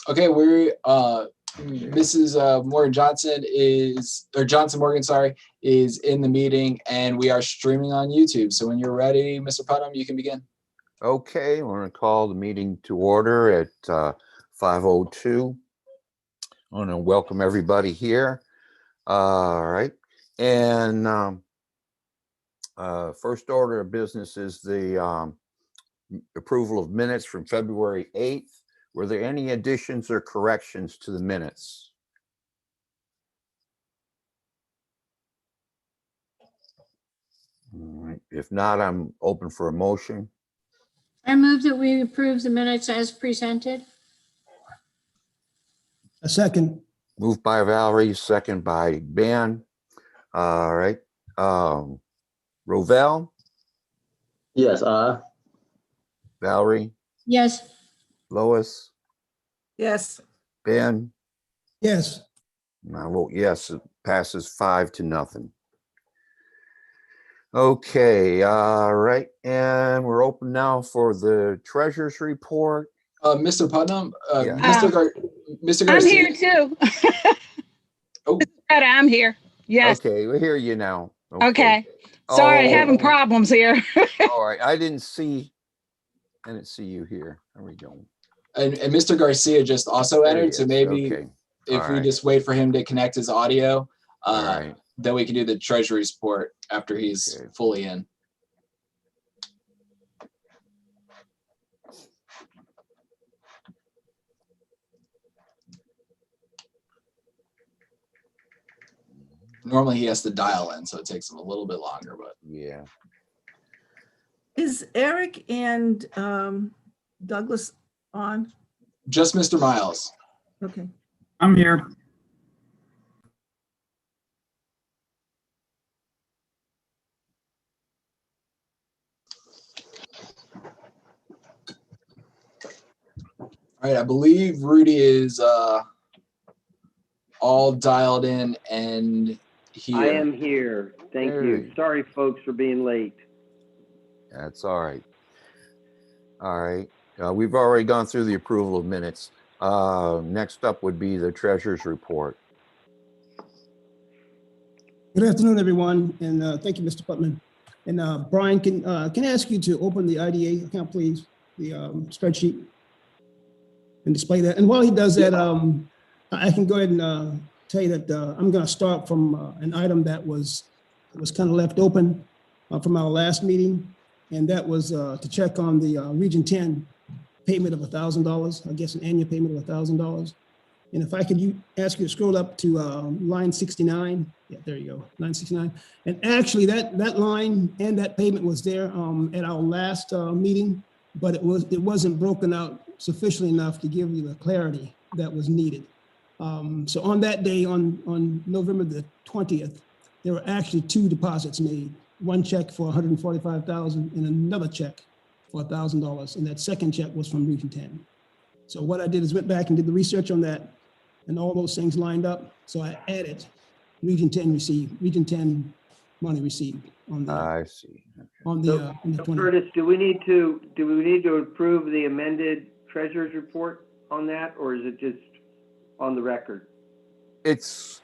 Okay, we're Mrs. Morgan Johnson Johnson Morgan, sorry, is in the meeting, and we are streaming on YouTube. So when you're ready, Mr. Putnam, you can begin. Okay, we're going to call the meeting to order at 5:02. I want to welcome everybody here. All right, and first order of business is the approval of minutes from February 8th. Were there any additions or corrections to the minutes? All right. If not, I'm open for a motion. I move that we approve the minutes as presented. A second. Moved by Valerie, second by Ben. All right. Rovell, Yes, Valerie, Yes. Lois, Yes. Ben. Yes. I vote yes. It passes 5-0. Okay. All right. And we're open now for the treasurer's report. Mr. Putnam, Yeah. Mr. I'm Garcia. here too. Oh. I'm here. Yes. Okay, we hear you now. Okay. Sorry, Oh. having problems here. All right. I didn't see you here. There we go. And Mr. Garcia just also There he entered, so is. maybe Okay. if All we right. just wait for him to connect his audio, All right. then we can do the treasury report after he's Okay. fully in. Normally he has to dial in, so it takes him a little bit longer, but Yeah. Is Eric and Douglas on? just Mr. Miles. Okay. I'm here. All right, I believe Rudy is all dialed in and here. I am here. Thank you. Hey. Sorry, folks, for being late. That's all right. All right. We've already gone through the approval of minutes. Next up would be the treasurer's report. Good afternoon, everyone, and thank you, Mr. Putnam. And Brian, can I ask you to open the IDA account, please, the spreadsheet, and display that? And while he does that, I can go ahead and tell you that I'm going to start from an item that was kind of left open from our last meeting, and that was to check on the Region 10 payment of $1,000, I guess an annual payment of $1,000. And if I could ask you to scroll up to line 69. Yeah, there you go, line 69. And actually that line and that payment was there at our last meeting, but it wasn't broken out sufficiently enough to give you the clarity that was needed. So on that day, on November the 20th, there were actually two deposits made. One check for $145,000 and another check for $1,000. And that second check was from Region 10. So what I did is went back and did the research on that, and all those things lined up. So I added Region 10 money received on the I see. Okay. on the 20th. Curtis, do we need to approve the amended treasurer's report on that, or is it just on the record? It's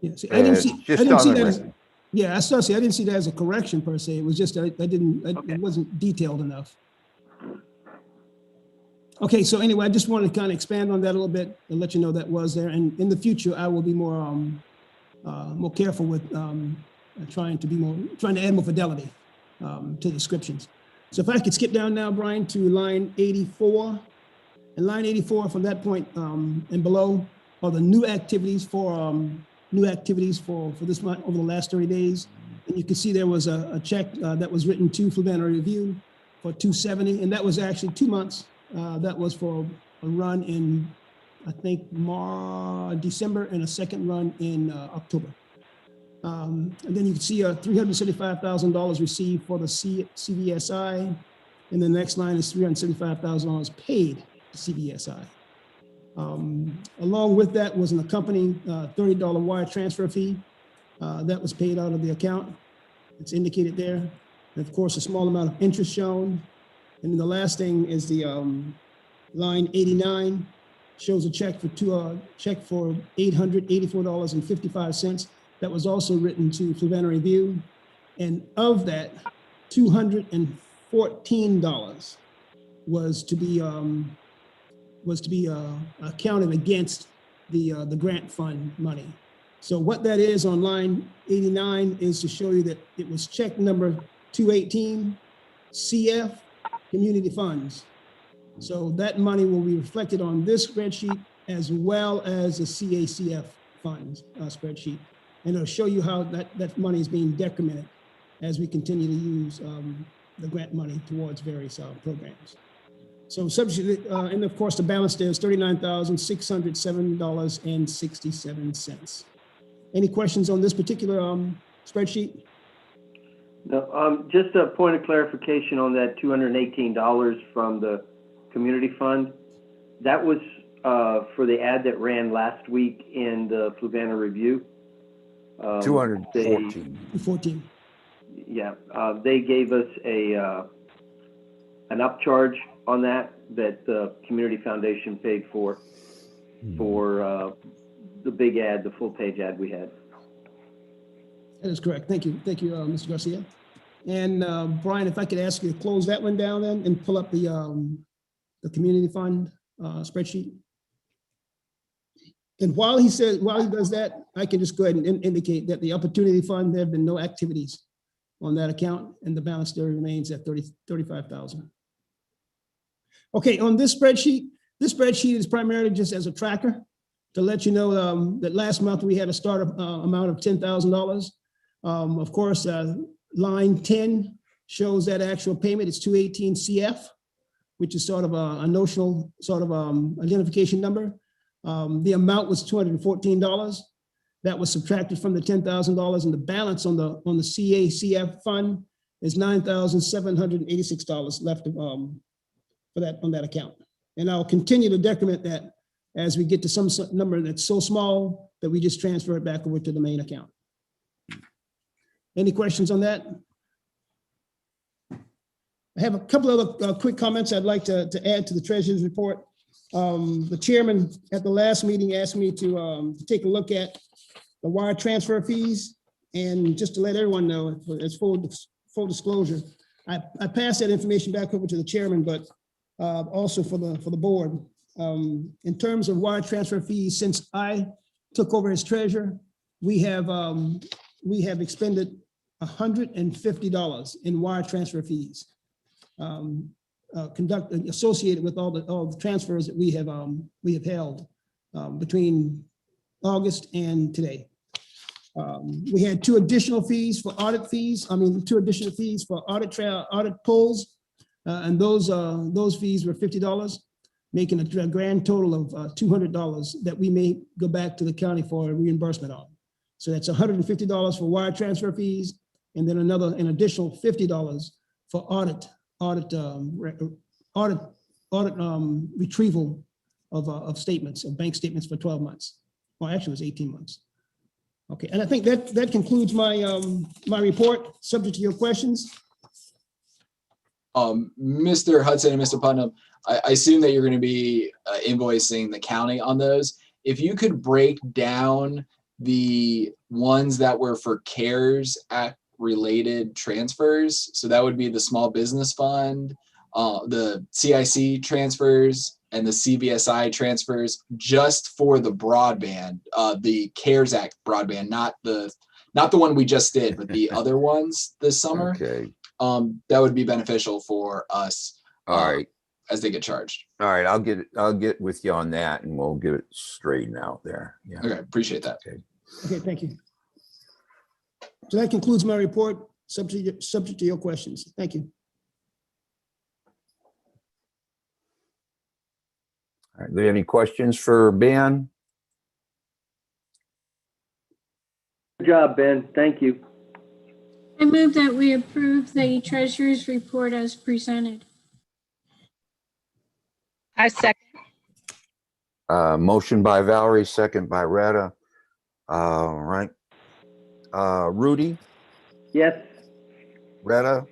Yeah, see, I didn't see just that on the as, record. yeah, I didn't see that as a correction per se. It was just Okay. it wasn't detailed enough. Okay, so anyway, I just wanted to kind of expand on that a little bit and let you know that was there. And in the future, I will be more careful with trying to add more fidelity to descriptions. So if I could skip down now, Brian, to line 84. And line 84, from that point and below, are the new activities for this month over the last 30 days. And you can see there was a check that was written to Fluvanna Review for $270, and that was actually 2 months. That was for a run in, I think, December, and a second run in October. And then you can see $375,000 received for the CVSI, and the next line is $375,000 paid to CVSI. Along with that was an accompanying $30 wire transfer fee that was paid out of the account. It's indicated there. And of course, a small amount of interest shown. And then the last thing is the line 89 shows a check for $884.55. That was also written to Fluvanna Review. And of that, $214 was to be accounted against the grant fund money. So what that is on line 89 is to show you that it was check number 218 CF Community Funds. So that money will be reflected on this spreadsheet as well as the CACF funds spreadsheet. And it'll show you how that money is being decremented as we continue to use the grant money towards various programs. So subject, and of course the balance there is $39,607.67. Any questions on this particular spreadsheet? No, just a point of clarification on that $218 from the community fund. That was for the ad that ran last week in the Fluvanna Review. 214. 14. Yeah, they gave us an upcharge on that the Community Foundation paid for the big ad, the full page ad we had. That is correct. Thank you, Mr. Garcia. And Brian, if I could ask you to close that one down then and pull up the community fund spreadsheet. And while he does that, I can just go ahead and indicate that the opportunity fund, there have been no activities on that account, and the balance there remains at $35,000. Okay, on this spreadsheet is primarily just as a tracker to let you know that last month we had a start amount of $10,000. Of course, line 10 shows that actual payment. It's 218 CF, which is sort of a notional sort of identification number. The amount was $214. That was subtracted from the $10,000, and the balance on the CACF fund is $9,786 left on that account. And I'll continue to decrement that as we get to some number that's so small that we just transfer it back over to the main account. Any questions on that? I have a couple other quick comments I'd like to add to the treasurer's report. The chairman at the last meeting asked me to take a look at the wire transfer fees. And just to let everyone know, as full disclosure, I passed that information back over to the chairman, but also for the board. In terms of wire transfer fees, since I took over as treasurer, we have expended $150 in wire transfer fees associated with all the transfers that we have held between August and today. We had two additional fees for audit pulls, and those fees were $50, making a grand total of $200 that we may go back to the county for reimbursement on. So that's $150 for wire transfer fees, and then an additional $50 for audit retrieval of statements, of bank statements for 12 months. Well, actually it was 18 months. Okay, and I think that concludes my my report, subject to your questions. Mr. Hudson and Mr. Putnam, I assume that you're going to be invoicing the county on those. If you could break down the ones that were for CARES Act related transfers, so that would be the small business fund, the CIC transfers, and the CBSI transfers, just for the broadband, the CARES Act broadband, not the one we just did, but the other ones this summer. Okay. That would be beneficial for us. All right. As they get charged. All right. I'll get with you on that, and we'll get it straightened out there. Yeah. Okay. Appreciate that. Okay, thank you. So that concludes my report, subject to your questions. Thank you. All right. Are there any questions for Ben? Good job, Ben. Thank you. I move that we approve the treasurer's report as presented. I second. Motion by Valerie, second by Retta. All right. Rudy, Yes. Retta,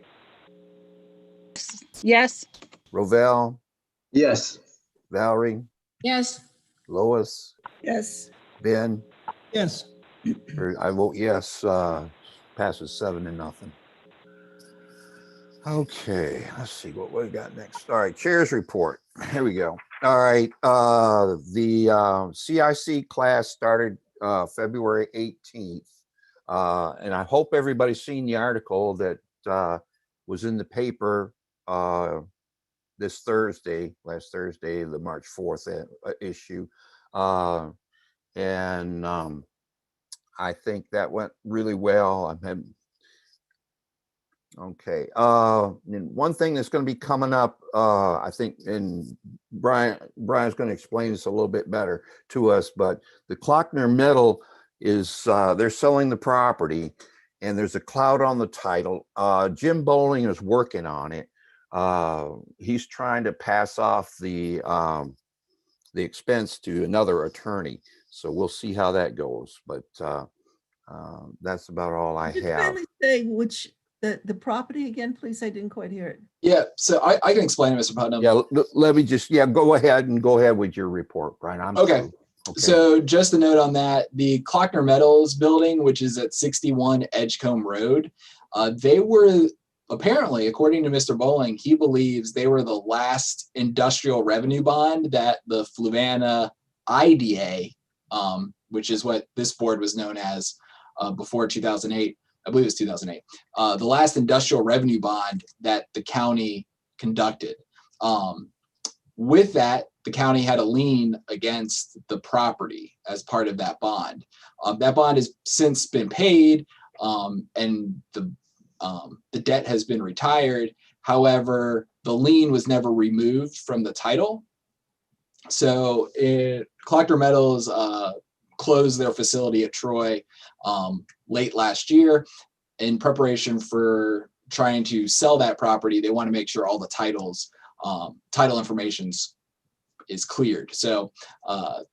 Yes. Rovell, Yes. Valerie, Yes. Lois, Yes. Ben. Yes. I vote yes. Passes 7-0. Okay, let's see what we got next. All right, chairs report. Here we go. All right, the CIC class started February 18th. And I hope everybody's seen the article that was in the paper last Thursday, the March 4th issue. And I think that went really well. Okay. And one thing that's going to be coming up, I think, and Brian's going to explain this a little bit better to us, but the Klockner Metal is, they're selling the property and there's a cloud on the title. Jim Bowling is working on it. He's trying to pass off the expense to another attorney. So we'll see how that goes. But that's about all I Just have. kindly say which, the property again, please. I didn't quite hear it. Yeah, so I can explain it, Mr. Putnam. Yeah, let me just, go ahead with your report, Brian. I'm Okay. through. Okay. So just a note on that, the Klockner Metals building, which is at 61 Edgecombe Road, they were apparently, according to Mr. Bowling, he believes they were the last industrial revenue bond that the Fluvanna IDA, which is what this board was known as before 2008. I believe it was 2008. The last industrial revenue bond that the county conducted. With that, the county had a lien against the property as part of that bond. That bond has since been paid, and the debt has been retired. However, the lien was never removed from the title. So Klockner Metals closed their facility at Troy late last year in preparation for trying to sell that property. They want to make sure all the title information is cleared. So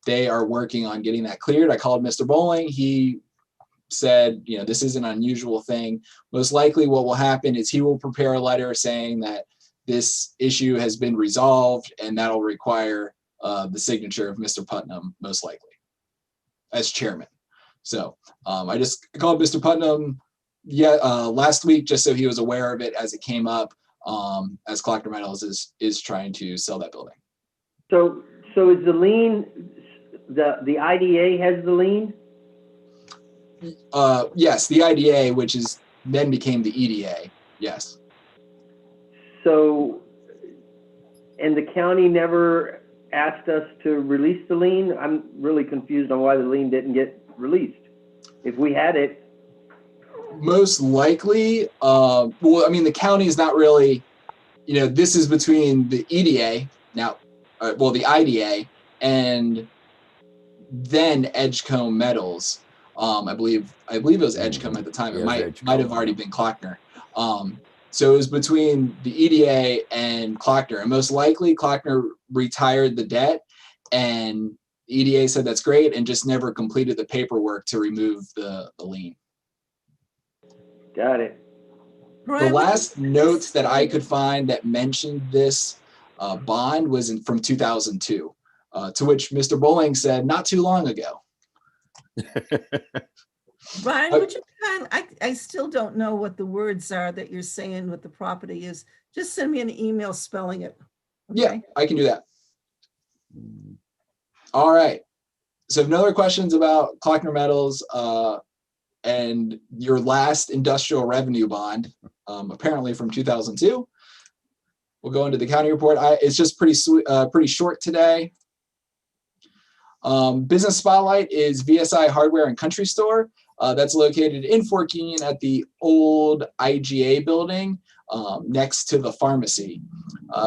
they are working on getting that cleared. I called Mr. Bowling. He said, this is an unusual thing. Most likely what will happen is he will prepare a letter saying that this issue has been resolved, and that'll require the signature of Mr. Putnam, most likely, as chairman. So I just called Mr. Putnam last week just so he was aware of it as it came up, as Klockner Metals is trying to sell that building. So is the lien, the IDA has the lien? Yes, the IDA, which is then became the EDA. Yes. So, and the county never asked us to release the lien? I'm really confused on why the lien didn't get released. If we had it. Most likely, the county is not really, this is between the EDA now, the IDA, and then Edgecombe Metals. I believe it was Edgecombe at the time. It might have already been Klockner. So it was between the EDA and Klockner, and most likely Klockner retired the debt, and the EDA said that's great, and just never completed the paperwork to remove the lien. Got it. The last notes that I could find that mentioned this bond was from 2002, to which Mr. Bowling said not too long ago. Brian, would you I still don't know what the words are that you're saying what the property is. Just send me an email spelling it. Okay? Yeah, I can do that. All right. So no other questions about Klockner Metals and your last industrial revenue bond, apparently from 2002. We'll go into the county report. It's just pretty short today. Business Spotlight is VSI Hardware and Country Store. That's located in Fort Union at the old IGA building next to the pharmacy.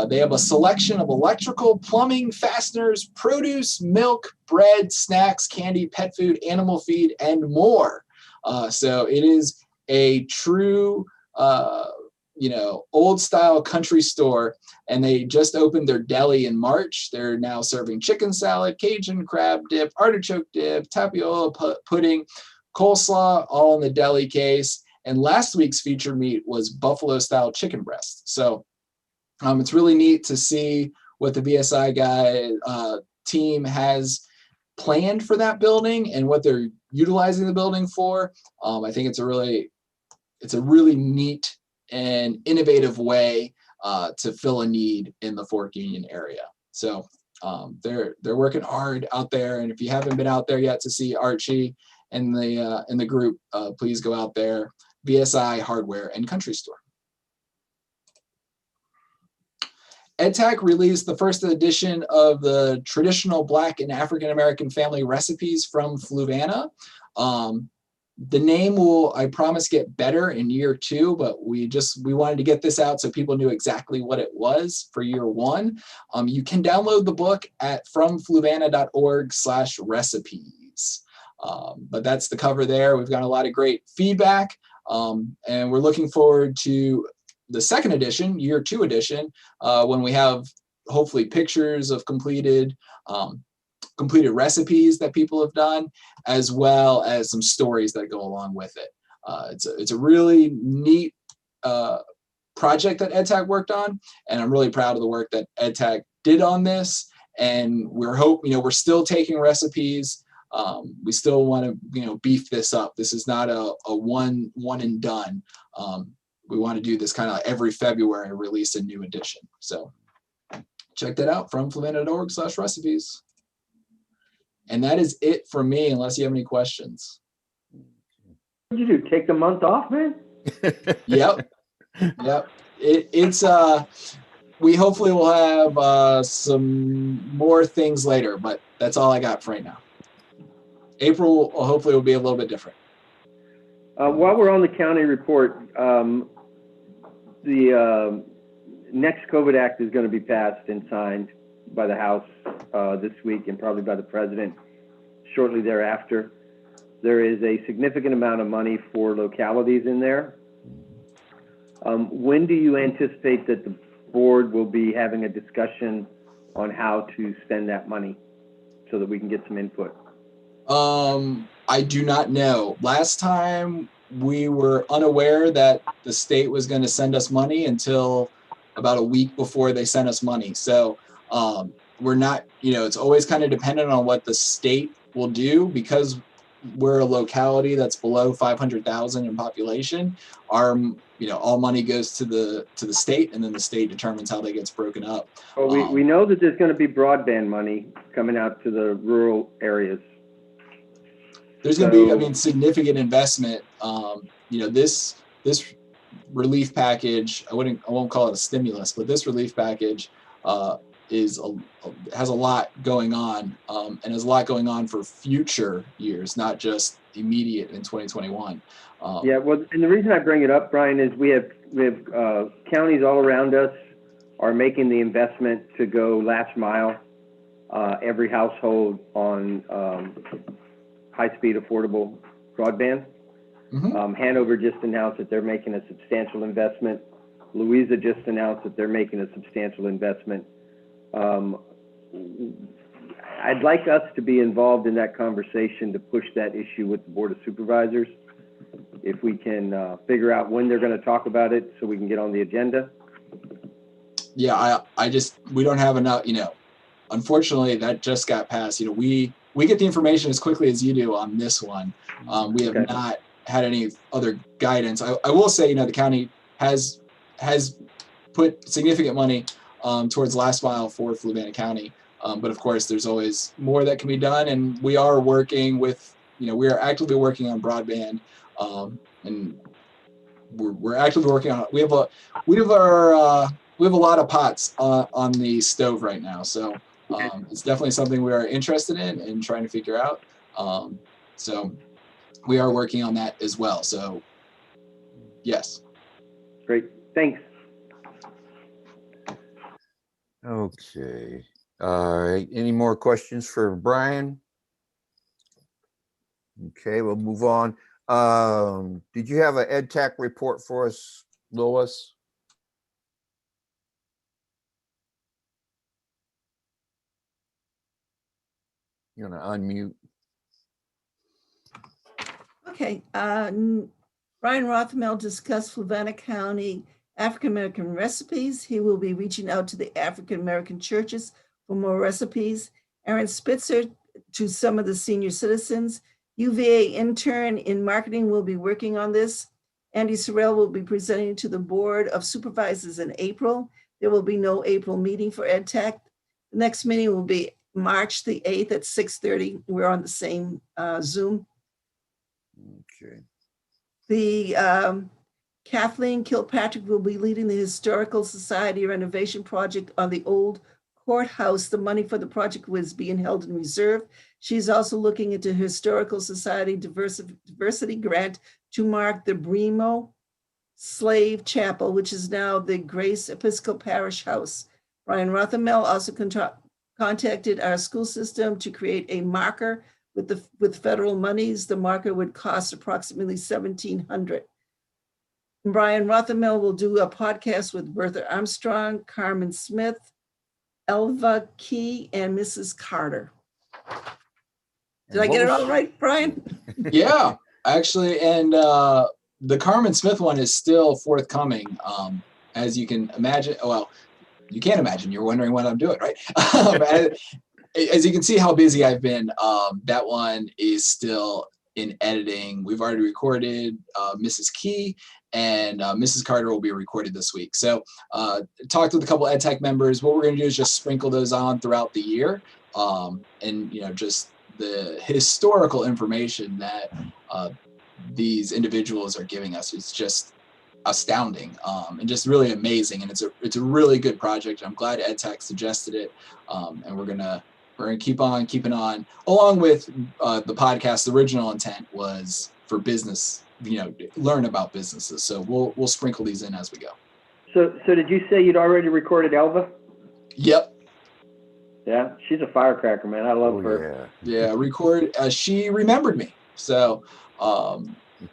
They have a selection of electrical, plumbing, fasteners, produce, milk, bread, snacks, candy, pet food, animal feed, and more. So it is a true, old style country store, and they just opened their deli in March. They're now serving chicken salad, Cajun crab dip, artichoke dip, tapiola pudding, coleslaw, all in the deli case. And last week's featured meat was buffalo style chicken breast. So It's really neat to see what the BSI team has planned for that building and what they're utilizing the building for. I think it's a really neat and innovative way to fill a need in the Fork Union area. So they're working hard out there, and if you haven't been out there yet to see Archie and the group, please go out there. BSI Hardware and Country Store. EdTech released the first edition of the traditional Black and African American family recipes from Fluvanna. The name will, I promise, get better in year 2, but we wanted to get this out so people knew exactly what it was for year 1. You can download the book at fromfluvanna.org/recipes. But that's the cover there. We've got a lot of great feedback, and we're looking forward to the second edition, year 2 edition, when we have hopefully pictures of completed recipes that people have done, as well as some stories that go along with it. It's a really neat project that EdTech worked on, and I'm really proud of the work that EdTech did on this. And we're still taking recipes. We still want to beef this up. This is not a one and done. We want to do this kind of every February and release a new edition. So check that out, fromfluvanna.org/recipes. And that is it for me, unless you have any questions. What did you do? Take the month off, man? Yep. It's we hopefully will have some more things later, but that's all I got for right now. April hopefully will be a little bit different. While we're on the county report, the next COVID Act is going to be passed and signed by the House this week, and probably by the President shortly thereafter. There is a significant amount of money for localities in there. When do you anticipate that the board will be having a discussion on how to spend that money so that we can get some input? I do not know. Last time we were unaware that the state was going to send us money until about a week before they sent us money. So we're not, it's always kind of dependent on what the state will do, because we're a locality that's below 500,000 in population. Our, all money goes to the state, and then the state determines how that gets broken up. Well, we know that there's going to be broadband money coming out to the rural areas. There's going to be, significant investment. This relief package, I won't call it a stimulus, but this relief package has a lot going on, and has a lot going on for future years, not just immediate in 2021. Yeah, well, and the reason I bring it up, Brian, is we have counties all around us are making the investment to go last mile, every household on high-speed affordable broadband. Mm-hmm. Hanover just announced that they're making a substantial investment. Louisa just announced that they're making a substantial investment. I'd like us to be involved in that conversation to push that issue with the Board of Supervisors. If we can figure out when they're going to talk about it so we can get on the agenda. Yeah, we don't have enough, unfortunately that just got passed. We get the information as quickly as you do on this one. We have not had any other guidance. I will say, the county has put significant money towards last mile for Fluvanna County. But of course, there's always more that can be done, and we are working with, we are actively working on broadband, and we're actively working on it. We have a lot of pots on the stove right now, so it's definitely something we are interested in and trying to figure out. So we are working on that as well. So yes. Great, thanks. Okay. All right. Any more questions for Brian? Okay, we'll move on. Did you have an EdTech report for us, Lois? You're gonna unmute. Okay. Brian Rothmel discussed Fluvanna County African American recipes. He will be reaching out to the African American churches for more recipes. Aaron Spitzer to some of the senior citizens. UVA intern in marketing will be working on this. Andy Sorrell will be presenting to the Board of Supervisors in April. There will be no April meeting for EdTech. The next meeting will be March the 8th at 6:30. We're on the same Zoom. Okay. The Kathleen Kilpatrick will be leading the Historical Society renovation project on the old courthouse. The money for the project was being held in reserve. She's also looking into Historical Society diversity grant to mark the Bremo Slave Chapel, which is now the Grace Episcopal Parish House. Brian Rothamel also contacted our school system to create a marker with federal monies. The marker would cost approximately $1,700. Brian Rothamel will do a podcast with Bertha Armstrong, Carmen Smith, Elva Key, and Mrs. Carter. Did I get it all right, Brian? Yeah, actually, and the Carmen Smith one is still forthcoming. As you can imagine, well, you can't imagine. You're wondering what I'm doing, right? As you can see how busy I've been, that one is still in editing. We've already recorded Mrs. Key, and Mrs. Carter will be recorded this week. So talked with a couple EdTech members. What we're going to do is just sprinkle those on throughout the year, and just the historical information that these individuals are giving us is just astounding, and just really amazing. And it's a really good project. I'm glad EdTech suggested it, and we're gonna keep on keeping on. Along with the podcast, the original intent was for business, learn about businesses. So we'll sprinkle these in as we go. So did you say you'd already recorded Elva? Yep. Yeah, she's a firecracker, man. I love her. Yeah. She remembered me. So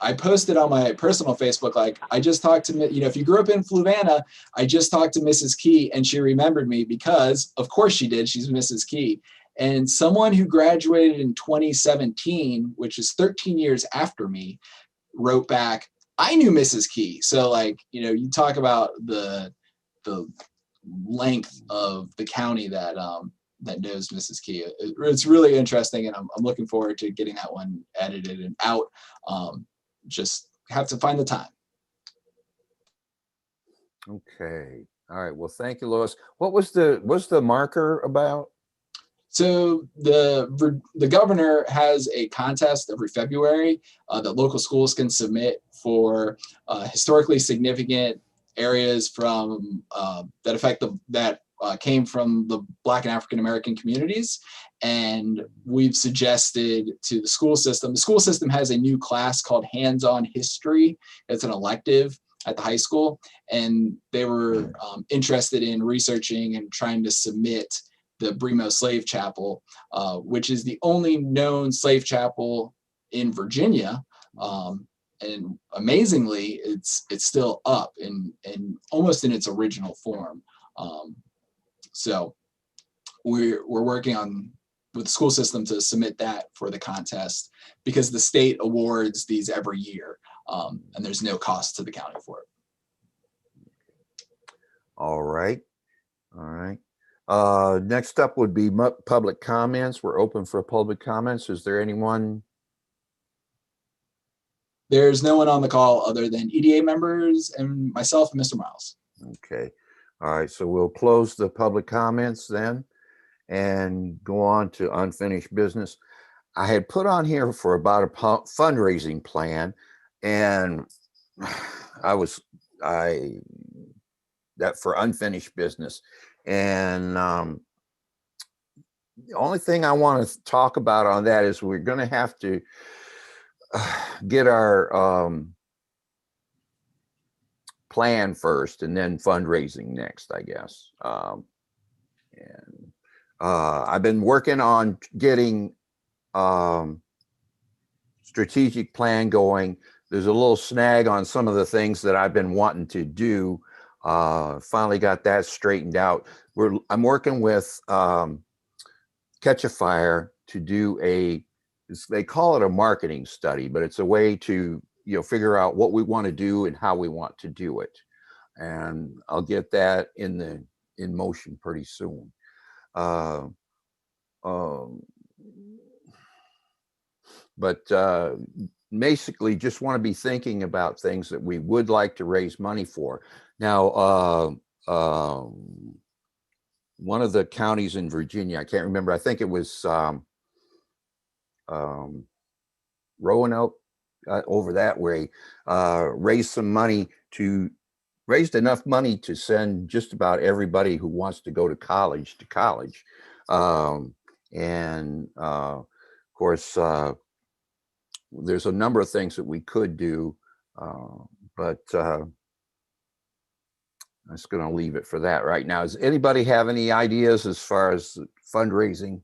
I posted on my personal Facebook, like, I just talked to, if you grew up in Fluvanna, I just talked to Mrs. Key and she remembered me because, of course she did. She's Mrs. Key. And someone who graduated in 2017, which is 13 years after me, wrote back, I knew Mrs. Key. So you talk about the length of the county that knows Mrs. Key. It's really interesting, and I'm looking forward to getting that one edited and out. Just have to find the time. Okay. All right. Well, thank you, Lois. What's the marker about? So the governor has a contest every February that local schools can submit for historically significant areas from that affect that came from the Black and African American communities. And we've suggested to the school system. The school system has a new class called Hands-On History. It's an elective at the high school, and they were interested in researching and trying to submit the Bremo Slave Chapel, which is the only known slave chapel in Virginia. And amazingly, it's still up and almost in its original form. So we're working on with the school system to submit that for the contest, because the state awards these every year, and there's no cost to the county for it. All right. Next up would be public comments. We're open for public comments. Is there anyone? There's no one on the call other than EDA members and myself and Mr. Miles. Okay. All right. So we'll close the public comments then and go on to unfinished business. I had put on here for about a fundraising plan, and that for unfinished business. And the only thing I want to talk about on that is we're going to have to get our plan first and then fundraising next, I guess. I've been working on getting strategic plan going. There's a little snag on some of the things that I've been wanting to do. Finally got that straightened out. I'm working with Catch a Fire to do they call it a marketing study, but it's a way to figure out what we want to do and how we want to do it. and I'll get that in motion pretty soon. But basically just want to be thinking about things that we would like to raise money for. Now, one of the counties in Virginia, I can't remember, I think it was Roanoke, over that way, raised enough money to send just about everybody who wants to go to college. And of course, there's a number of things that we could do, but I'm just going to leave it for that right now. Does anybody have any ideas as far as fundraising?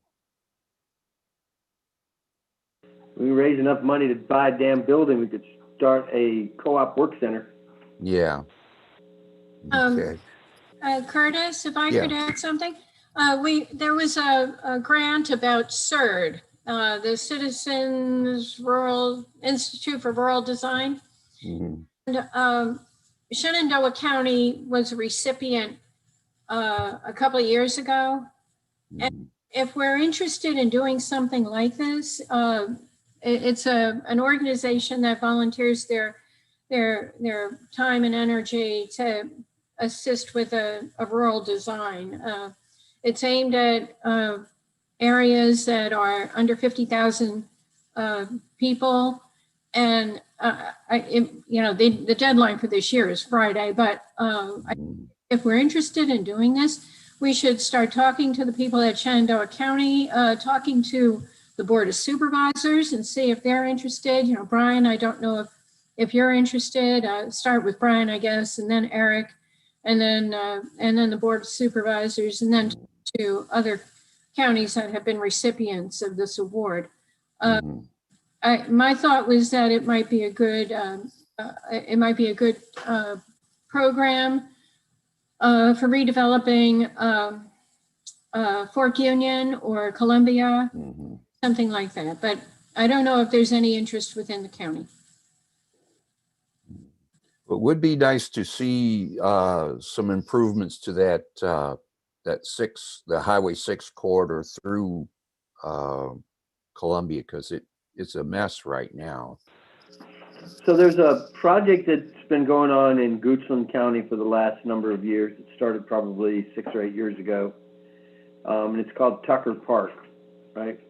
We raise enough money to buy a damn building, we could start a co-op work center. Yeah. Um, Okay. Curtis, if I Yeah. could add something, there was a grant about CERD, the Citizens Rural Institute for Rural Design. Mhm. And Shenandoah County was a recipient a couple of years ago. Mhm. If we're interested in doing something like this, it's an organization that volunteers their time and energy to assist with a rural design. It's aimed at areas that are under 50,000 people. And the deadline for this year is Friday, but if we're interested in doing this, we should start talking to the people at Shenandoah County, talking to the Board of Supervisors and see if they're interested. You know, Brian, I don't know if you're interested. Start with Brian, I guess, and then Eric, and then the Board of Supervisors, and then to other counties that have been recipients of this award. Mhm. My thought was that it might be a good program for redeveloping Fork Union or Columbia, Mhm. something like that. But I don't know if there's any interest within the county. It would be nice to see some improvements to the Highway 6 corridor through Columbia, because it's a mess right now. So there's a project that's been going on in Goochland County for the last number of years. It started probably 6 or 8 years ago. And it's called Tucker Park, right?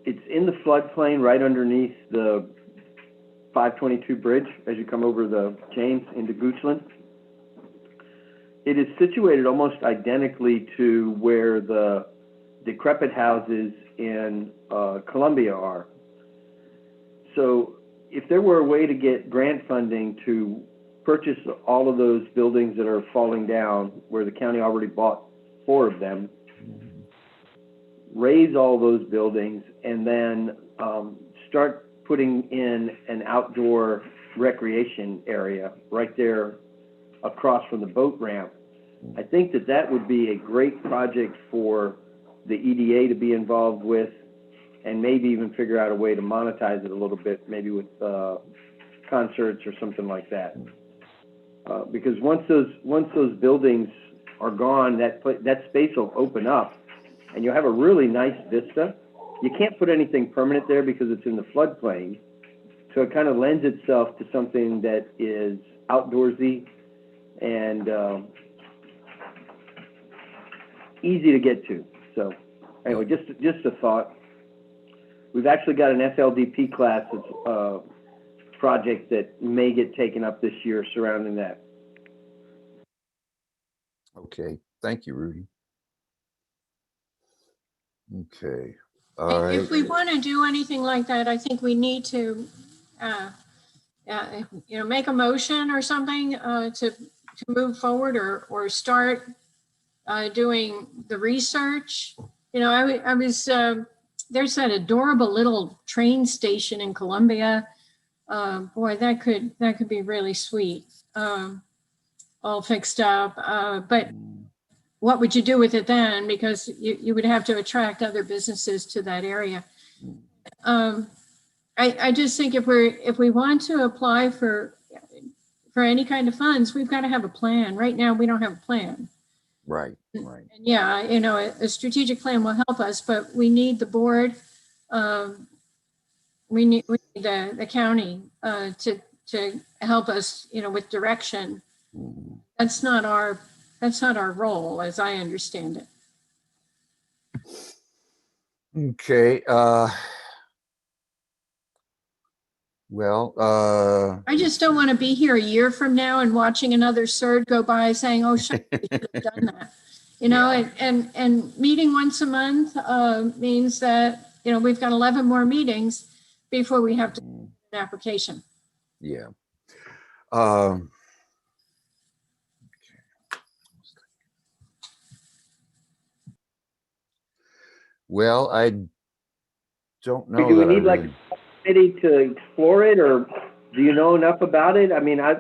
It's in the floodplain right underneath the 522 bridge as you come over the James into Goochland. It is situated almost identically to where the decrepit houses in Columbia are. So if there were a way to get grant funding to purchase all of those buildings that are falling down, where the county already bought 4 of them, raise all those buildings, and then start putting in an outdoor recreation area right there across from the boat ramp. I think that would be a great project for the EDA to be involved with, and maybe even figure out a way to monetize it a little bit, maybe with concerts or something like that. Because once those buildings are gone, that space will open up, and you'll have a really nice vista. You can't put anything permanent there because it's in the floodplain, so it kind of lends itself to something that is outdoorsy and easy to get to. So anyway, just a thought. We've actually got an FLDP class project that may get taken up this year surrounding that. Okay, thank you, Rudy. Okay, all right. If we want to do anything like that, I think we need to, make a motion or something to move forward or start doing the research. You know, I was there's that adorable little train station in Columbia. Boy, that could be really sweet, all fixed up. But what would you do with it then? Because you would have to attract other businesses to that area. I just think if we want to apply for for any kind of funds, we've got to have a plan. Right now, we don't have a plan. Right, right. And yeah, you know, a strategic plan will help us, but we need the board. We need the county to help us, you know, with direction. Mhm. That's not our role, as I understand it. Okay, well, I just don't want to be here a year from now and watching another CERD go by saying, oh, shit, we should have done that. You know, and meeting once a month means that, you know, we've got 11 more meetings before we have to do an application. yeah. Well, I don't know Do we that I need like really, a committee to explore it, or do you know enough about it? I mean, this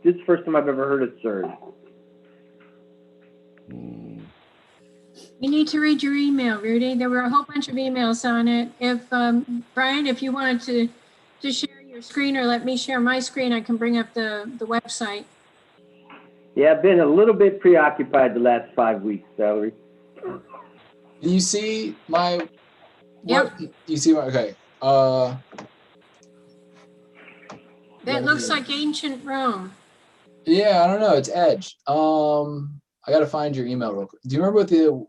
is the first time I've ever heard of CERD. You need to read your email, Rudy. There were a whole bunch of emails on it. If Brian, if you wanted to share your screen or let me share my screen, I can bring up the website. Yeah, I've been a little bit preoccupied the last 5 weeks, Valerie. Do you see my? Yep. You see my? Okay. That looks like ancient Rome. Yeah, I don't know. It's Edge. I gotta find your email real quick. Do you remember what the?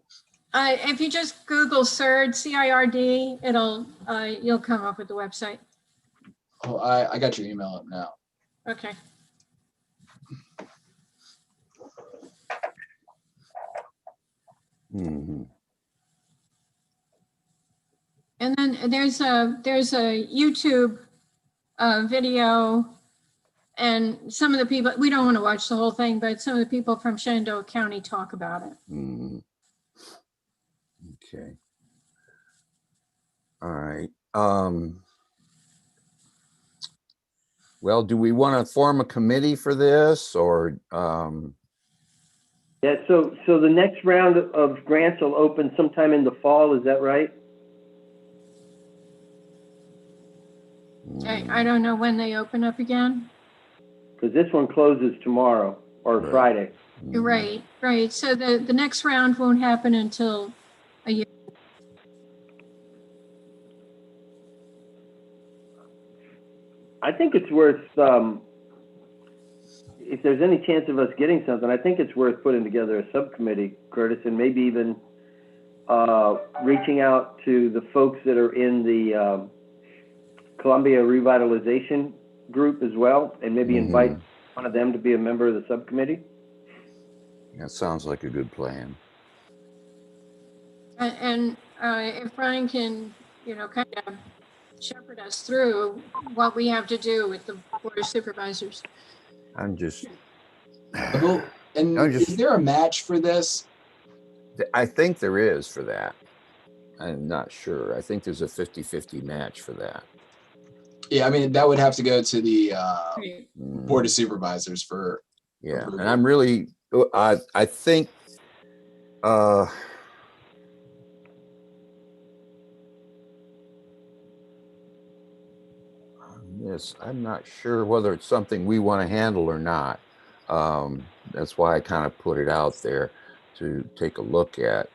If you just Google CIRD, CIRD, it'll you'll come up with the website. Oh, I got your email up now. Okay. Mhm. And then there's a YouTube video, and some of the people, we don't want to watch the whole thing, but some of the people from Shenandoah County talk about it. Mhm. Okay. All right. Well, do we want to form a committee for this, or Yeah, so the next round of grants will open sometime in the fall, is that right? I don't know when they open up again. Because this one closes tomorrow or Right. Friday. You're right, right. So the next round won't happen until a year. I think it's worth, if there's any chance of us getting something, I think it's worth putting together a subcommittee, Curtis, and maybe even reaching out to the folks that are in the Columbia Revitalization group as well, and maybe invite one of them to be a member of the subcommittee. That sounds like a good plan. And if Brian can, you know, kind of shepherd us through what we have to do with the Board of Supervisors. I'm just, And I'm just- is there a match for this? I think there is for that. I'm not sure. I think there's a 50-50 match for that. Yeah, I mean that would have to go to the Mhm. Board of Supervisors for. Yeah, approval. and I'm really, I think, yes, I'm not sure whether it's something we want to handle or not. That's why I kind of put it out there to take a look at.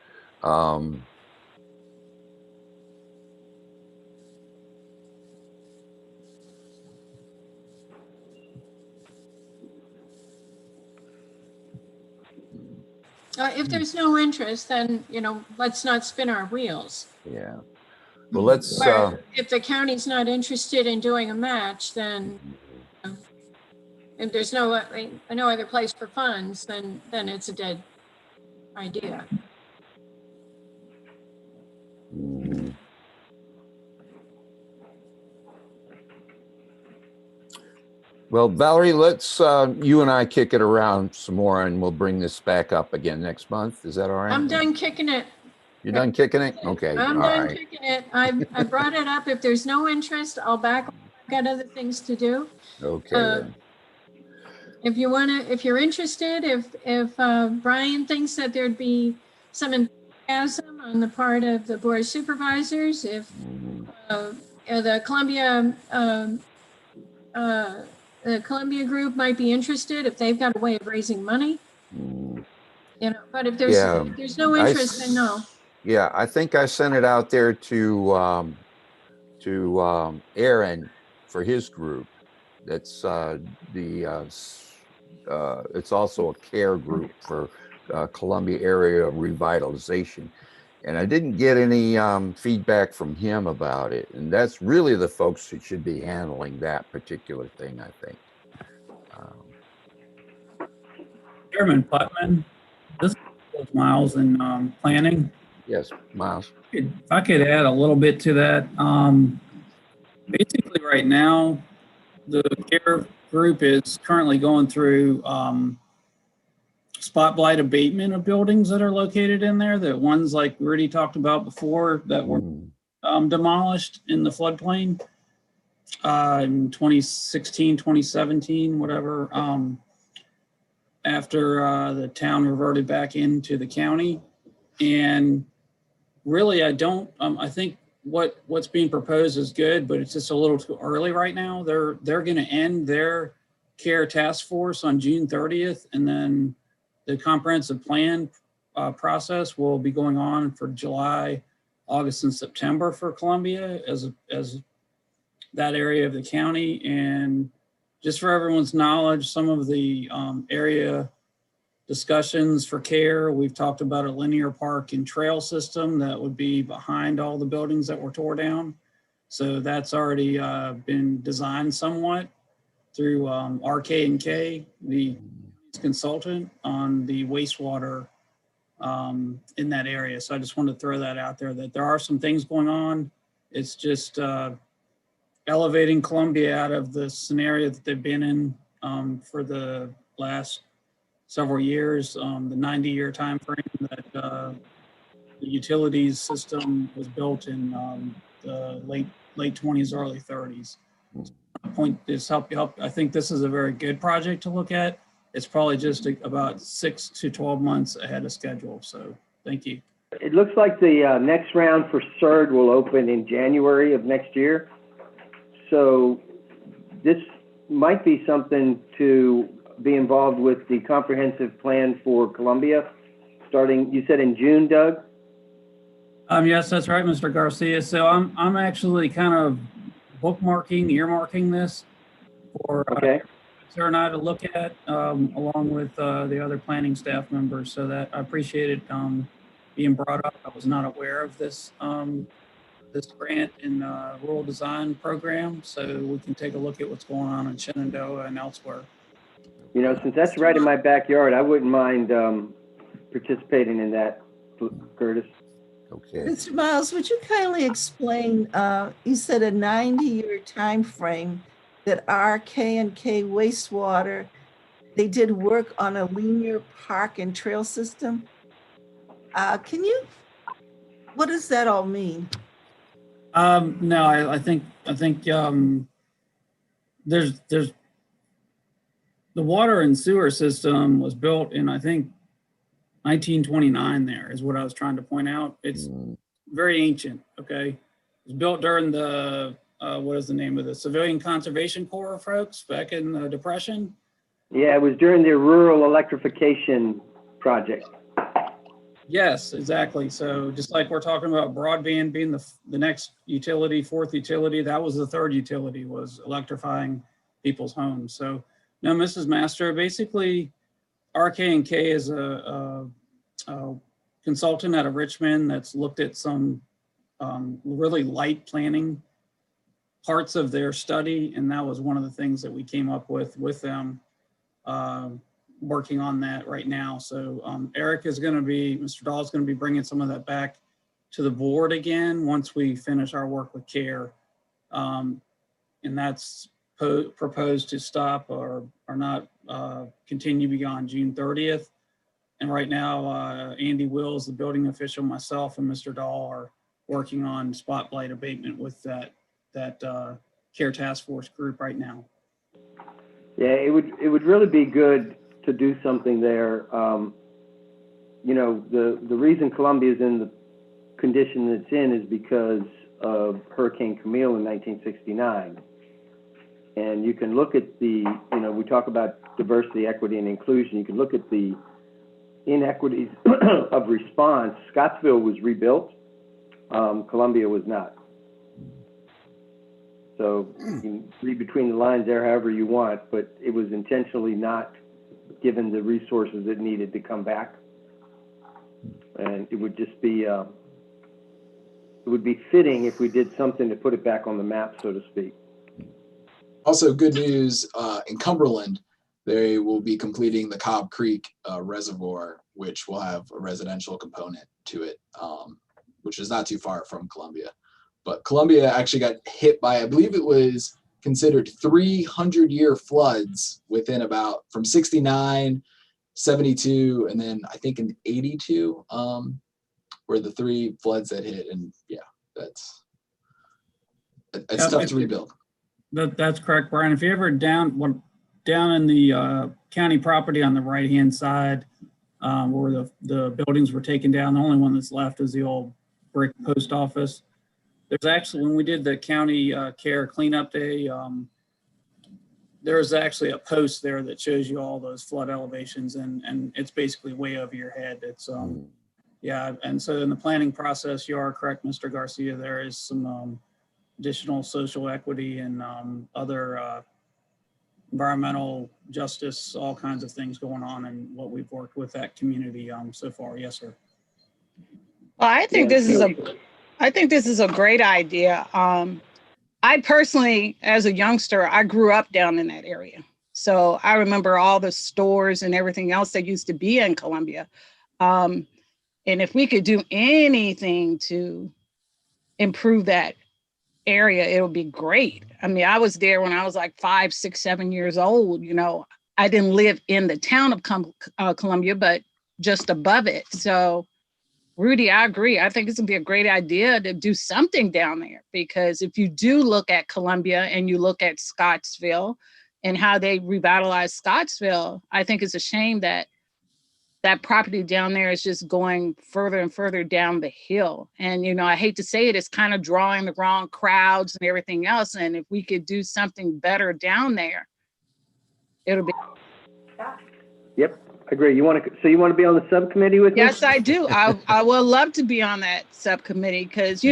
If there's no interest, then, you know, let's not spin our wheels. Yeah. Well, let's. But if the county's not interested in doing a match, then if there's no other place for funds, then it's a dead idea. Well, Valerie, let's you and I kick it around some more, and we'll bring this back up again next month. Is that all right? I'm done kicking it. You're done kicking it? Okay. I'm all done right. kicking it. I brought it up. If there's no interest, I'll back off. I've got other things to do. Okay. Then. If you want to, if you're interested, if Brian thinks that there'd be some enthusiasm on the part of the Board of Supervisors, if the Columbia the Columbia Group might be interested if they've got a way of raising money, Mm, but if Yeah, there's no I interest, then no. Yeah, I think I sent it out there to Aaron for his group. That's it's also a care group for Columbia area revitalization. And I didn't get any feedback from him about it. And that's really the folks who should be handling that particular thing, I think. Chairman Putman, this is Miles in planning. Yes, Miles. If I could add a little bit to that. Basically, right now, the care group is currently going through spotlight abatement of buildings that are located in there. The ones like Rudy talked about before that were demolished in the floodplain in 2016, 2017, whatever. After the town reverted back into the county. And really, I think what's being proposed is good, but it's just a little too early right now. They're going to end their care task force on June 30th, and then the comprehensive plan process will be going on for July, August, and September for Columbia as that area of the county. And just for everyone's knowledge, some of the area discussions for care, we've talked about a linear park and trail system that would be behind all the buildings that were tore down. So that's already been designed somewhat through RK&K, the consultant on the wastewater in that area. So I just wanted to throw that out there, that there are some things going on. It's just elevating Columbia out of the scenario that they've been in for the last several years, the 90-year time frame that the utilities system was built in the late 20s, early 30s. The point is help. I think this is a very good project to look at. It's probably just about 6 to 12 months ahead of schedule. So thank you. It looks like the next round for CERD will open in January of next year. So this might be something to be involved with the comprehensive plan for Columbia, starting, you said in June, Doug? Yes, that's right, Mr. Garcia. So I'm actually kind of earmarking this for Okay. Sarah and I to look at along with the other planning staff members. So that I appreciate it being brought up. I was not aware of this this grant in the rural design program, so we can take a look at what's going on in Shenandoah and elsewhere. You know, since that's right in my backyard, I wouldn't mind participating in that, Curtis. Okay. Mr. Miles, would you kindly explain, you said a 90-year time frame that RK&K wastewater, they did work on a linear park and trail system. What does that all mean? No, I think there's the water and sewer system was built in, I think, 1929 there is what I was trying to point out. It's very ancient, okay? It was built during the, what is the name of the Civilian Conservation Corps folks back in the Depression? Yeah, it was during the rural electrification project. Yes, exactly. So just like we're talking about broadband being the next utility, fourth utility, that was the third utility, was electrifying people's homes. So no, Mrs. Master, basically RK&K is a consultant out of Richmond that's looked at some really light planning parts of their study. And that was one of the things that we came up with them working on that right now. So Eric is going to be, Mr. Dahl is going to be bringing some of that back to the board again once we finish our work with CARE. And that's proposed to stop or not continue beyond June 30th. And right now, Andy Wills, the building official, myself, and Mr. Dahl are working on spotlight abatement with that CARE task force group right now. Yeah, it would really be good to do something there. You know, the reason Columbia is in the condition it's in is because of Hurricane Camille in 1969. And you can look at the, we talk about diversity, equity, and inclusion. You can look at the inequities of response. Scottsville was rebuilt. Columbia was not. So you can read between the lines there however you want, but it was intentionally not given the resources it needed to come back. And it would just be, it would be fitting if we did something to put it back on the map, so to speak. Also, good news, in Cumberland, they will be completing the Cobb Creek Reservoir, which will have a residential component to it, which is not too far from Columbia. But Columbia actually got hit by, I believe it was considered 300-year floods within about from 69, 72, and then I think in 82 were the 3 floods that hit. And yeah, it's tough to rebuild. That's correct, Brian. If you ever down in the county property on the right-hand side, where the buildings were taken down, the only one that's left is the old brick post office. There's actually, when we did the county care cleanup day, there's actually a post there that shows you all those flood elevations, and it's basically way over your head. It's yeah, and so in the planning process, you are correct, Mr. Garcia. There is some additional social equity and other environmental justice, all kinds of things going on, and what we've worked with that community so far. Yes, sir. Well, I think this is a great idea. I personally, as a youngster, I grew up down in that area. So I remember all the stores and everything else that used to be in Columbia. And if we could do anything to improve that area, it would be great. I mean, I was there when I was like 5, 6, 7 years old. I didn't live in the town of Columbia, but just above it. So Rudy, I agree. I think it's gonna be a great idea to do something down there, because if you do look at Columbia and you look at Scottsville and how they revitalized Scottsville, I think it's a shame that that property down there is just going further and further down the hill. And, I hate to say it, it's kind of drawing the wrong crowds and everything else. And if we could do something better down there, it'll be. Yep. Agree. So you want to be on the subcommittee with me? Yes, I do. I would love to be on that subcommittee because,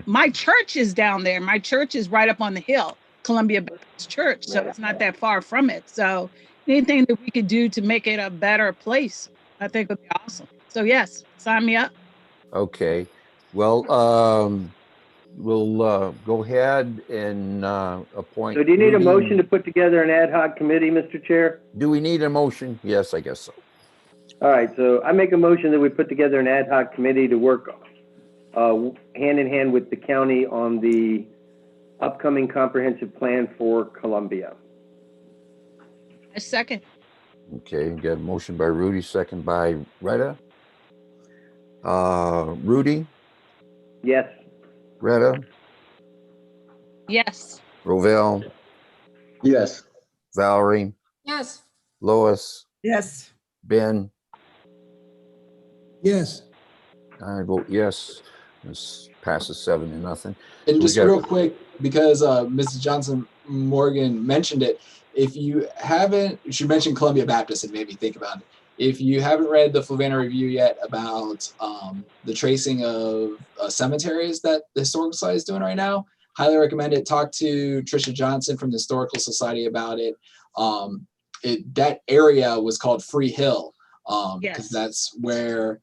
my church is down there. My church is right up on the hill, Columbia Baptist Church. So it's not that far from it. So anything that we could do to make it a better place, I think would be awesome. So yes, sign me up. Okay. Well, we'll go ahead and appoint. So do you need a motion to put together an ad hoc committee, Mr. Chair? Do we need a motion? Yes, I guess so. All right, so I make a motion that we put together an ad hoc committee to work hand in hand with the county on the upcoming comprehensive plan for Columbia. A second. Okay, got a motion by Rudy, second by Retta. Rudy? Yes. Retta? Yes. Rovell? Yes. Valerie? Yes. Lois? Yes. Ben? Yes. I vote yes. This passes 7-0. And just We got- real quick, because Mrs. Johnson Morgan mentioned it, if you haven't, she mentioned Columbia Baptist and made me think about it. If you haven't read the Fluvanna review yet about the tracing of cemeteries that the Historical Society is doing right now, highly recommend it. Talk to Trisha Johnson from the Historical Society about it. That area was called Free Hill because that's where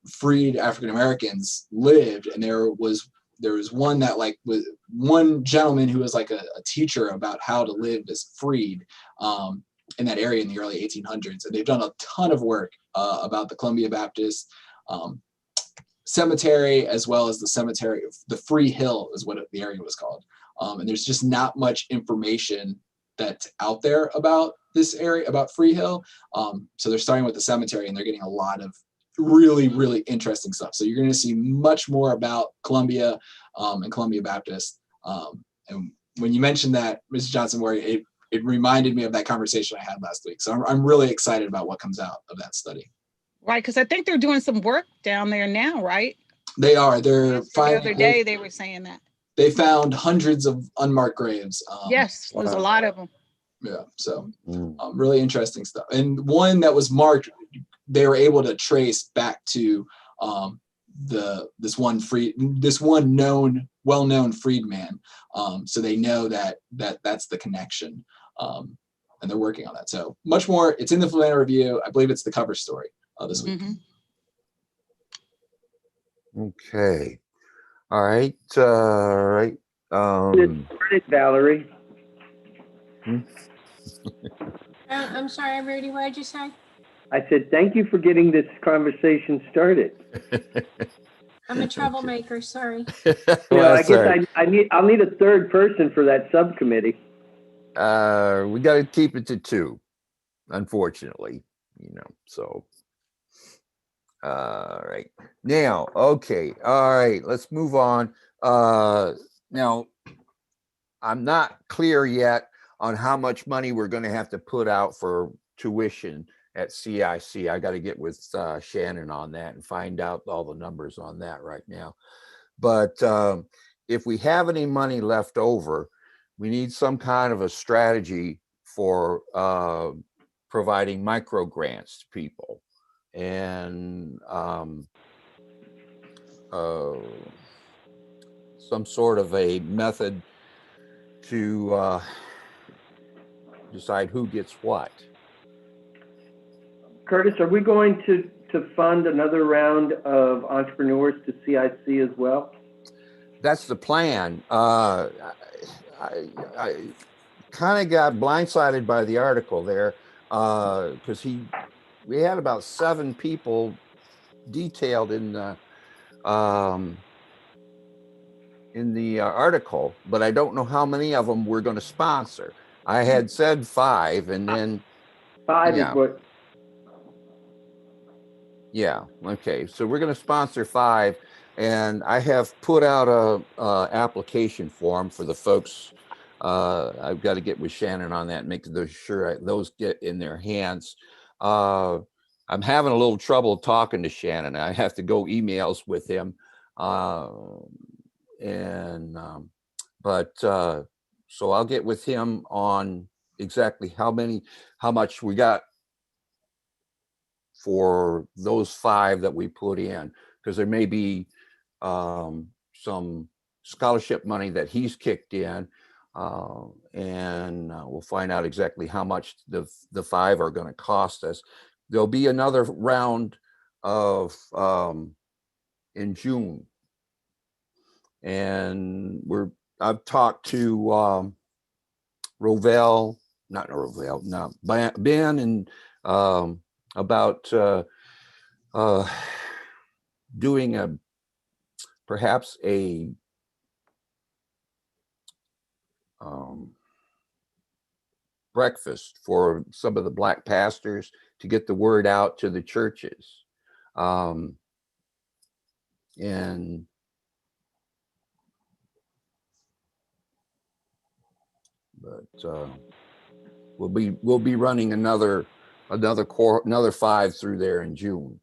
freed African Americans lived, and there was one that was one gentleman who was like a teacher about how to live as freed in that area in the early 1800s, and they've done a ton of work about the Columbia Baptist cemetery, as well as the cemetery, the Free Hill is what the area was called, and there's just not much information that's out there about this area, about Free Hill. So they're starting with the cemetery, and they're getting a lot of really, really interesting stuff. So you're going to see much more about Columbia and Columbia Baptist. And when you mentioned that, Mrs. Johnson, where it reminded me of that conversation I had last week. So I'm really excited about what comes out of that study. Right, because I think they're doing some work down there now, right? They are. They're The other day they were saying that. they found hundreds of unmarked graves. Yes, there's a Wow. lot of them. Yeah, so Mm. really interesting stuff. And one that was marked, they were able to trace back to this one well-known freedman. So they know that's the connection, and they're working on that. So much more. It's in the Fluvanna Review. I believe it's the cover story this week. Mhm. Okay. All right. All right. Credit, Valerie. I'm sorry, Rudy, what did you say? I said, thank you for getting this conversation started. I'm a troublemaker, sorry. Well, I That's guess all right. I'll need a third person for that subcommittee. We got to keep it to two, unfortunately, so. All right. Now, okay. All right. Let's move on. Now, I'm not clear yet on how much money we're going to have to put out for tuition at CIC. I got to get with Shannon on that and find out all the numbers on that right now. But if we have any money left over, we need some kind of a strategy for providing micro grants to people, and some sort of a method to decide who gets what. Curtis, are we going to fund another round of entrepreneurs to CIC as well? That's the plan. I kind of got blindsided by the article there, because we had about 7 people detailed in the article, but I don't know how many of them we're going to sponsor. I had said 5, and then 5 yeah. is what. Yeah. Okay. So we're going to sponsor 5, and I have put out a application form for the folks. I've got to get with Shannon on that and make sure those get in their hands. I'm having a little trouble talking to Shannon. I have to go emails with him, so I'll get with him on exactly how much we got for those 5 that we put in, because there may be some scholarship money that he's kicked in, and we'll find out exactly how much the 5 are going to cost us. There'll be another round of in June, and I've talked to Ben, and about doing perhaps a breakfast for some of the black pastors to get the word out to the churches, and we'll be running another 5 through there in June.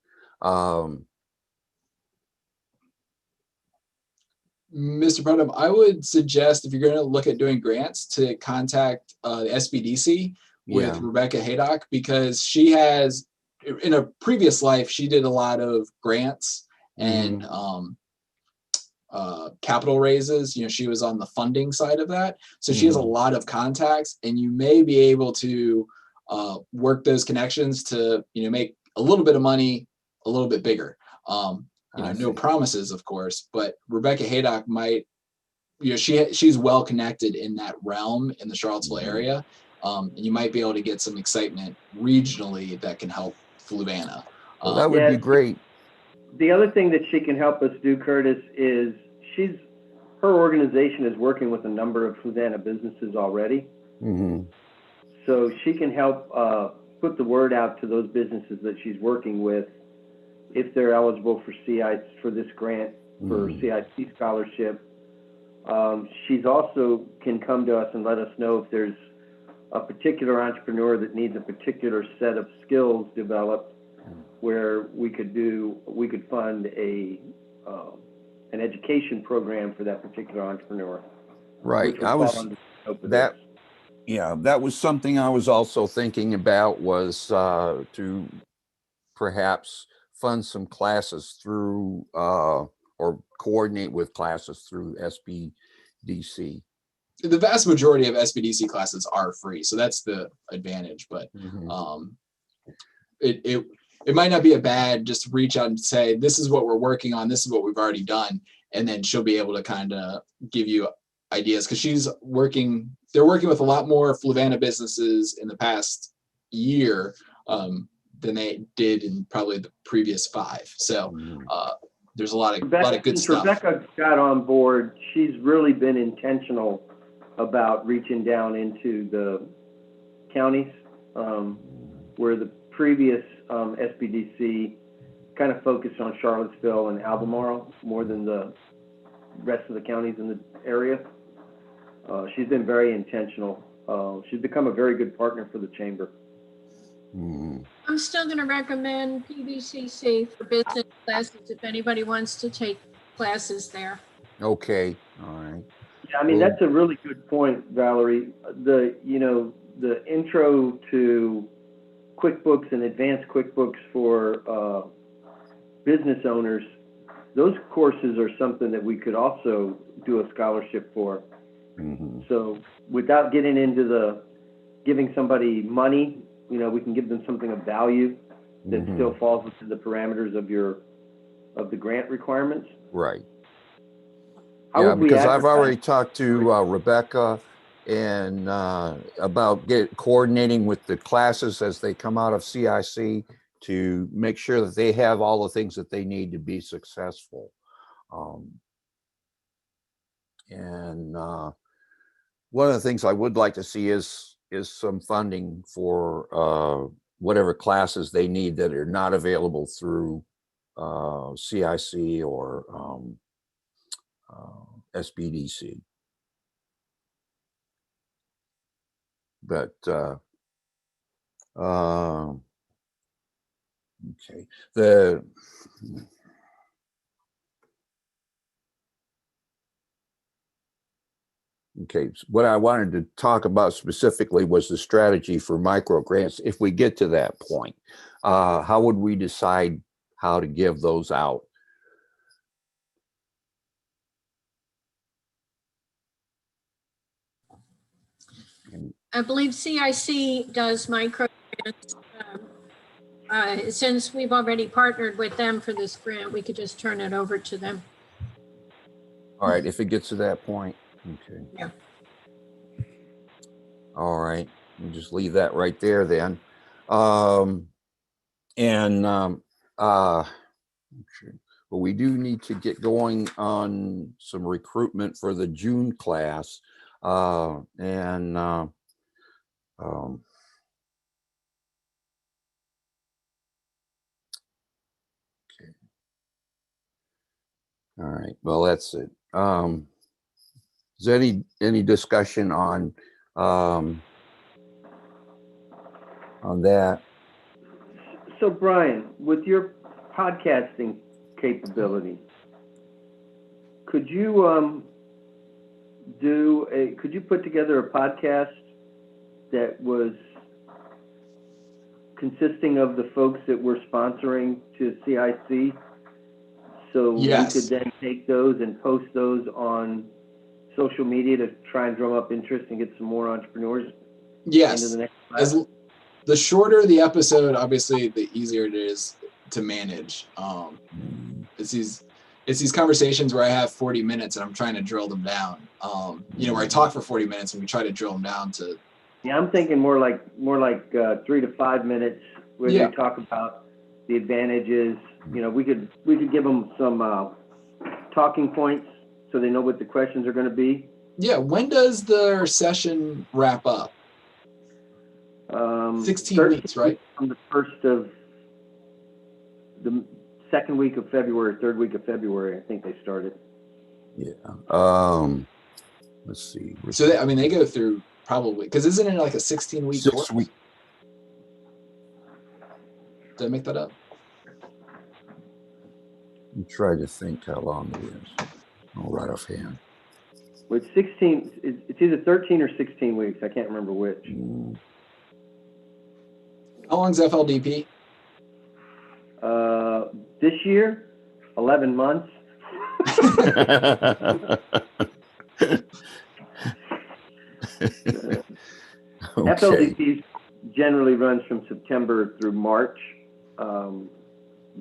Mr. Putnam, I would suggest, if you're going to look at doing grants, to contact the SBDC with Yeah. Rebecca Haydock, because she has, in a previous life, she did a lot of grants and capital raises. She was on the funding side of that. So she has a lot of contacts, and you may be able to work those connections to, make a little bit of money a little bit bigger. No promises, of course, but Rebecca Haydock might, she's well connected in that realm in the Charlottesville area. And you might be able to get some excitement regionally that can help Fluvanna. Well, that would be great. The other thing that she can help us do, Curtis, is her organization is working with a number of Fluvanna businesses already. So she can help put the word out to those businesses that she's working with, if they're eligible for this grant for CIC scholarship. She's also can come to us and let us know if there's a particular entrepreneur that needs a particular set of skills developed, where we could fund a an education program for that particular entrepreneur. Right. Which would fall under the scope of that. this. Yeah, that was something I was also thinking about, was to perhaps fund some classes through or coordinate with classes through SBDC. The vast majority of SBDC classes are free, so that's the advantage. But it might not be a bad just reach out and say, this is what we're working on, this is what we've already done, and then she'll be able to kind of give you ideas, because they're working with a lot more Fluvanna businesses in the past year than they did in probably the previous 5. So there's a lot of good since stuff. Rebecca got on board, she's really been intentional about reaching down into the counties where the previous SBDC kind of focused on Charlottesville and Albemarle more than the rest of the counties in the area. She's been very intentional. She's become a very good partner for the chamber. I'm still going to recommend PBCC for business classes if anybody wants to take classes there. Okay, all right. Yeah, I mean, that's a really good point, Valerie. The intro to QuickBooks and advanced QuickBooks for business owners, those courses are something that we could also do a scholarship for. So without getting into giving somebody money, we can give them something of value that still falls within the parameters of the grant requirements. Right. How Yeah, because I've already talked to Rebecca and about coordinating with the classes as they come out of CIC to make sure that they have all the things that they need to be successful. And one of the things I would like to see is some funding for whatever classes they need that are not available through CIC or SBDC. But okay, what I wanted to talk about specifically was the strategy for micro grants. If we get to that point, how would we decide how to give those out? I believe CIC does micro grants. Since we've already partnered with them for this grant, we could just turn it over to them. All right, if it gets to that point, okay. Yeah. All right, we'll just leave that right there then. But we do need to get going on some recruitment for the June class. Okay. All right, well, that's it. Is there any discussion on that? So Brian, with your podcasting capability, could you could you put together a podcast that was consisting of the folks that we're sponsoring to CIC? So Yes. we could then take those and post those on social media to try and drum up interest and get some more entrepreneurs Yes. into the next class? The shorter the episode, obviously, the easier it is to manage. It's these conversations where I have 40 minutes and I'm trying to drill them down. Where I talk for 40 minutes and we try to drill them down to. Yeah, I'm thinking more like 3 to 5 minutes where they talk about the advantages. We could give them some talking points so they know what the questions are going to be. Yeah. When does the session wrap up? 16 weeks, right? From the first of the second week of February, third week of February, I think they started. Yeah. Let's see. So they go through probably, because isn't it like a 16-week 6 course? weeks. Did I make that up? I'm trying to think how long it is. Oh, right offhand. Well, it's 16, it's either 13 or 16 weeks. I can't remember which. How long's FLDP? This year, 11 months. FLDP generally runs from September through March.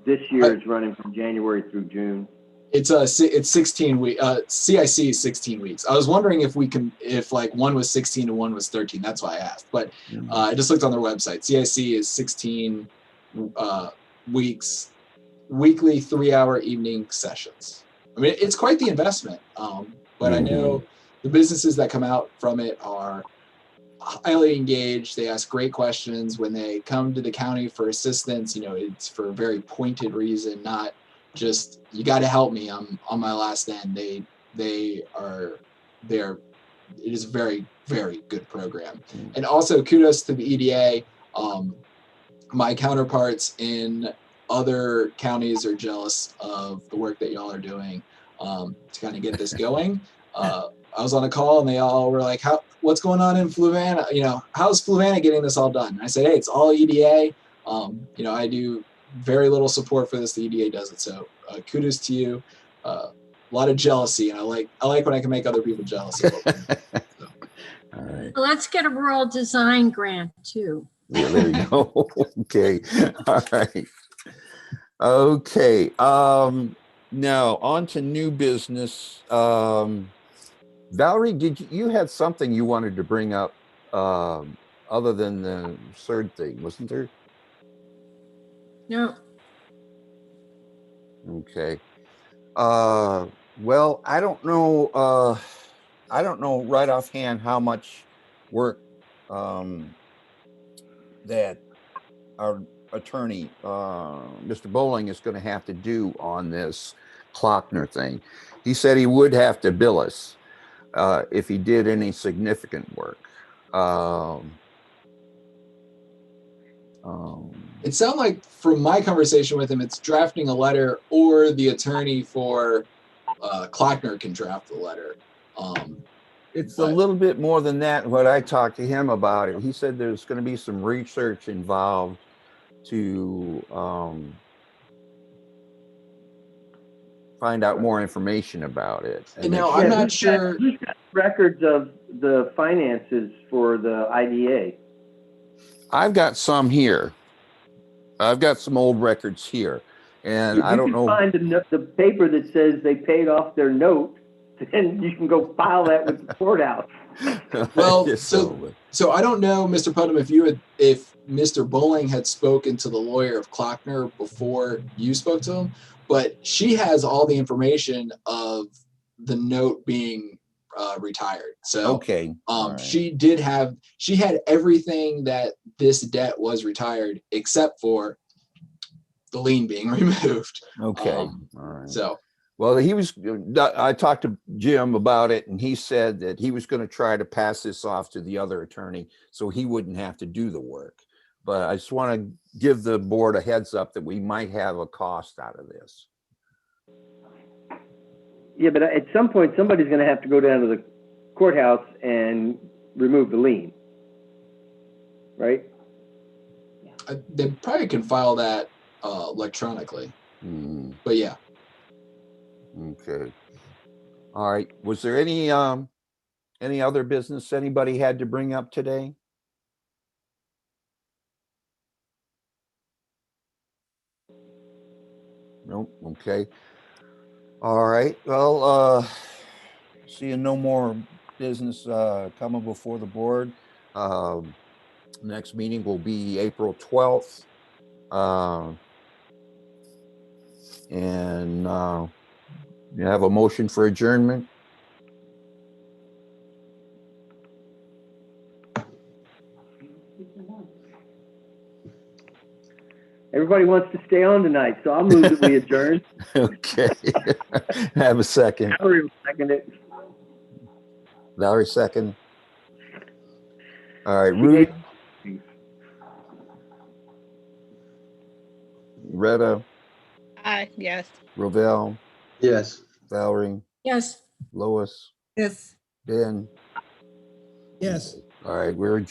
This year is running from January through June. It's 16 week. CIC is 16 weeks. I was wondering if like one was 16 and one was 13. That's why I asked. But I just looked on their website. CIC is 16 weeks, weekly 3-hour evening sessions. I mean, it's quite the investment. But I know the businesses that come out from it are highly engaged. They ask great questions when they come to the county for assistance. You know, it's for a very pointed reason, not just you got to help me. I'm on my last end. It is a very, very good program. And also kudos to the EDA. My counterparts in other counties are jealous of the work that y'all are doing to kind of get this going. I was on a call and they all were like, what's going on in Fluvanna? You know, how's Fluvanna getting this all done? And I said, hey, it's all EDA. You know, I do very little support for this. The EDA does it. So kudos to you. A lot of jealousy. And I like when I can make other people jealous. All right. Well, let's get a rural design grant too. Yeah, there you go. Okay. All right. Okay. Now on to new business. Valerie, you had something you wanted to bring up other than the CERD thing, wasn't there? No. Okay. Well, I don't know right offhand how much work that our attorney, Mr. Bowling, is going to have to do on this Klockner thing. He said he would have to bill us if he did any significant work. It sounded like from my conversation with him, it's drafting a letter, or the attorney for Klockner can draft the letter. It's a little bit more than that. What I talked to him about it, he said there's going to be some research involved to find out more information about it. And now I'm not sure. Who's got records of the finances for the IDA? I've got some here. I've got some old records here, and If I don't know. If you can find the paper that says they paid off their note, then you can go file that with the courthouse. Well, so I don't know, Mr. Putnam, if Mr. Bowling had spoken to the lawyer of Klockner before you spoke to him, but she has all the information of the note being retired. So okay, right. she had everything that this debt was retired except for the lien being removed. Okay, all right. So. Well, I talked to Jim about it, and he said that he was going to try to pass this off to the other attorney so he wouldn't have to do the work. But I just want to give the board a heads up that we might have a cost out of this. Yeah, but at some point, somebody's going to have to go down to the courthouse and remove the lien, right? They probably can file that electronically. But yeah. Okay. All right. Was there any other business anybody had to bring up today? Nope. Okay. All right. Well, seeing no more business coming before the board. Next meeting will be April 12th. And you have a motion for adjournment? Everybody wants to stay on tonight, so I'll move that we adjourn. Okay. Have a second. Valerie will second it. Valerie, second. All right, Rudy. Retta. Yes. Rovell, Yes. Valerie, Yes. Lois, Yes. Ben. Yes. All right, we're adjourned.